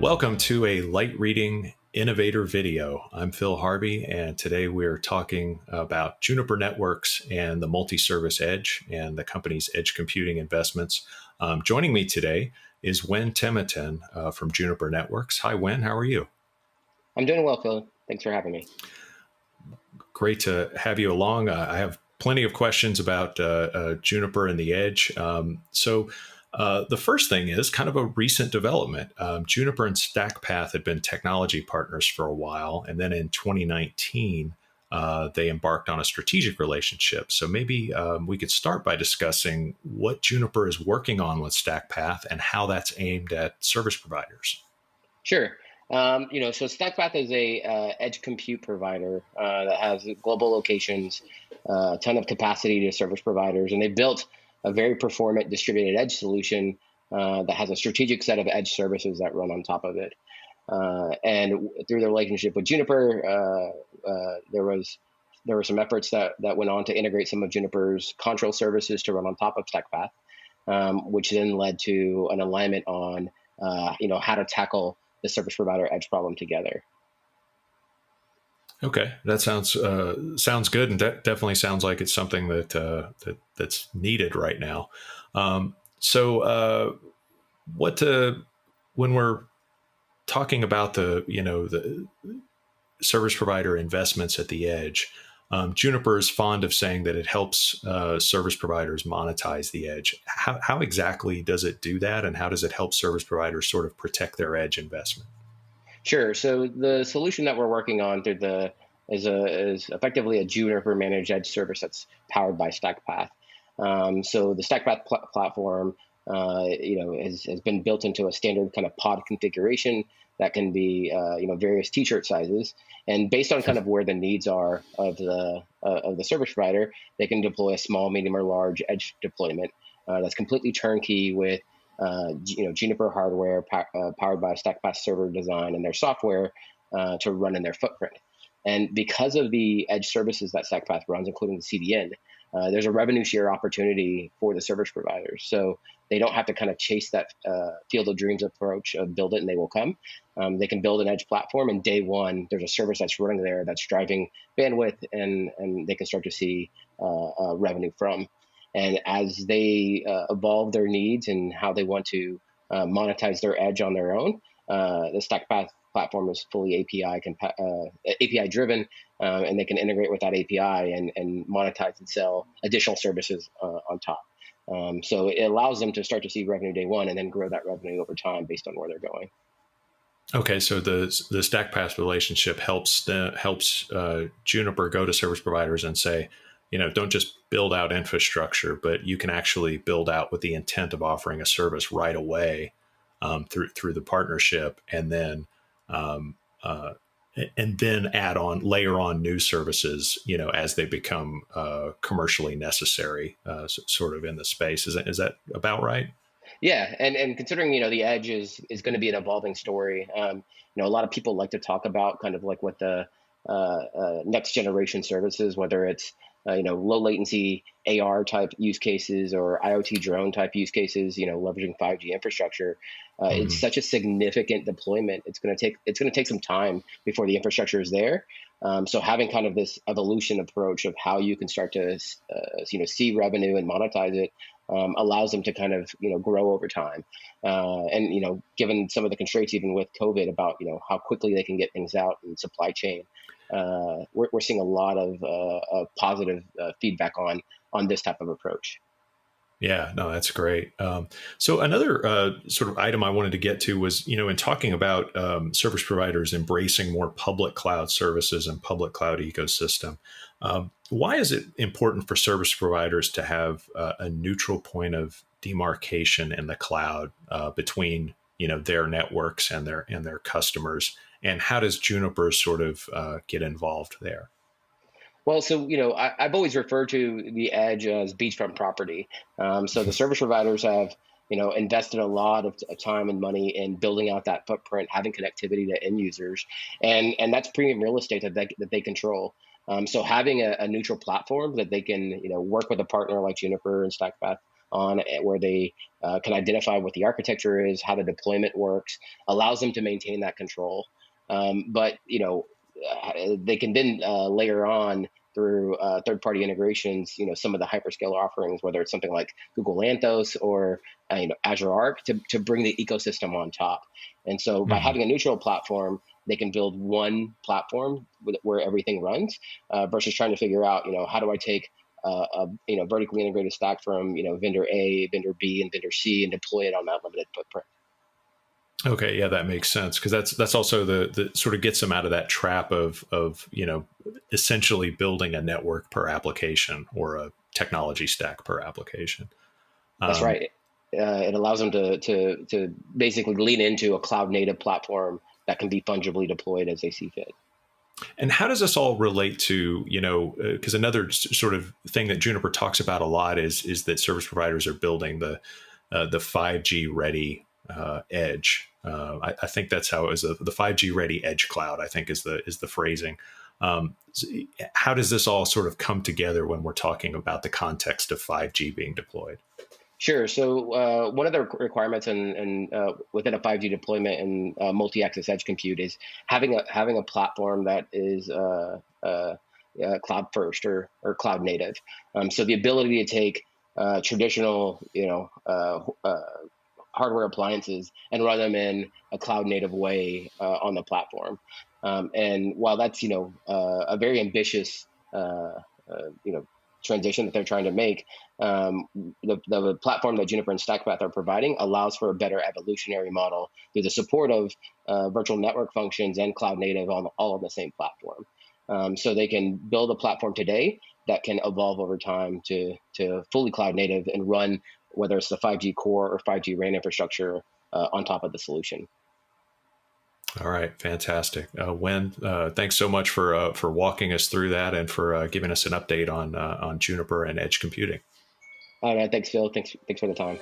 Welcome to a light reading innovator video. I'm Phil Harvey, and today we're talking about Juniper Networks and the multi-service edge and the company's edge computing investments. Joining me today is Wen Temitim from Juniper Networks. Hi, Wen. How are you? I'm doing well, Phil. Thanks for having me. Great to have you along. I have plenty of questions about Juniper and the edge. The first thing is kind of a recent development. Juniper and StackPath had been technology partners for a while, and then in 2019, they embarked on a strategic relationship. So maybe we could start by discussing what Juniper is working on with StackPath and how that's aimed at service providers. Sure. So StackPath is a edge compute provider that has global locations, a ton of capacity to service providers, and they built a very performant distributed edge solution that has a strategic set of edge services that run on top of it. And through the relationship with Juniper, there were some efforts that went on to integrate some of Juniper's control services to run on top of StackPath, which then led to an alignment on how to tackle the service provider edge problem together. Okay, that sounds good, and that definitely sounds like it's something that's needed right now. When we're talking about the service provider investments at the edge, Juniper is fond of saying that it helps service providers monetize the edge. How exactly does it do that, and how does it help service providers sort of protect their edge investment? Sure. So the solution that we're working on is effectively a Juniper managed edge service that's powered by StackPath. So the StackPath platform, has been built into a standard kind of pod configuration that can be, various T-shirt sizes, and based on kind of where the needs are of the service provider, they can deploy a small, medium, or large edge deployment that's completely turnkey with Juniper hardware powered by StackPath server design and their software to run in their footprint. And because of the edge services that StackPath runs, including the CDN, there's a revenue share opportunity for the service providers. So they don't have to kind of chase that field of dreams approach of build it and they will come. They can build an edge platform, and day one, there's a service that's running there that's driving bandwidth, and they can start to see revenue from. And as they evolve their needs and how they want to monetize their edge on their own, the StackPath platform is fully API driven, and they can integrate with that API and monetize and sell additional services on top. So it allows them to start to see revenue day one and then grow that revenue over time based on where they're going. Okay, so the StackPath relationship helps Juniper go to service providers and say, don't just build out infrastructure, but you can actually build out with the intent of offering a service right away through the partnership, and then layer on new services, as they become commercially necessary, sort of in the space. Is that about right? Yeah, and considering the edge is going to be an evolving story. A lot of people like to talk about kind of like what the next generation services, whether it's low latency AR type use cases or IoT drone type use cases, leveraging 5G infrastructure. It's such a significant deployment. It's going to take some time before the infrastructure is there. So having kind of this evolution approach of how you can start to see revenue and monetize it allows them to kind of grow over time. And given some of the constraints even with COVID about how quickly they can get things out in supply chain, we're seeing a lot of positive feedback on this type of approach. Yeah, no, that's great. So another sort of item I wanted to get to was, in talking about service providers embracing more public cloud services and public cloud ecosystem. Why is it important for service providers to have a neutral point of demarcation in the cloud between their networks and their customers? And how does Juniper sort of get involved there? Well, so, I've always referred to the edge as beachfront property. So the service providers have, invested a lot of time and money in building out that footprint, having connectivity to end users, and that's premium real estate that they control. So having a neutral platform that they can, work with a partner like Juniper and StackPath on where they can identify what the architecture is, how the deployment works, allows them to maintain that control. But they can then layer on through third-party integrations, some of the hyperscaler offerings, whether it's something like Google Anthos or Azure Arc, to bring the ecosystem on top. And so by Mm-hmm. having a neutral platform, they can build one platform where everything runs, versus trying to figure out, how do I take a vertically integrated stack from vendor A, vendor B, and vendor C, and deploy it on that limited footprint. Okay, yeah, that makes sense, because that's also the sort of gets them out of that trap of essentially building a network per application or a technology stack per application. That's Um, right. It allows them to basically lean into a cloud native platform that can be fungibly deployed as they see fit. and how does this all relate to because another sort of thing that Juniper talks about a lot is that service providers are building the 5G ready edge. I think that's how it was. The 5G ready edge cloud, I think, is the phrasing. How does this all sort of come together when we're talking about the context of 5G being deployed? Sure. So one of the requirements within a 5G deployment and multi-access edge compute is having a platform that is cloud first or cloud native. So the ability to take traditional hardware appliances and run them in a cloud native way on the platform. And while that's a very ambitious transition that they're trying to make, the platform that Juniper and StackPath are providing allows for a better evolutionary model through the support of virtual network functions and cloud native all on the same platform. So they can build a platform today that can evolve over time to fully cloud native and run, whether it's the 5G core or 5G RAN infrastructure on top of the solution. All right, fantastic. Wen, thanks so much for walking us through that and for giving us an update on Juniper and edge computing. All right, thanks, Phil. Thanks for the time.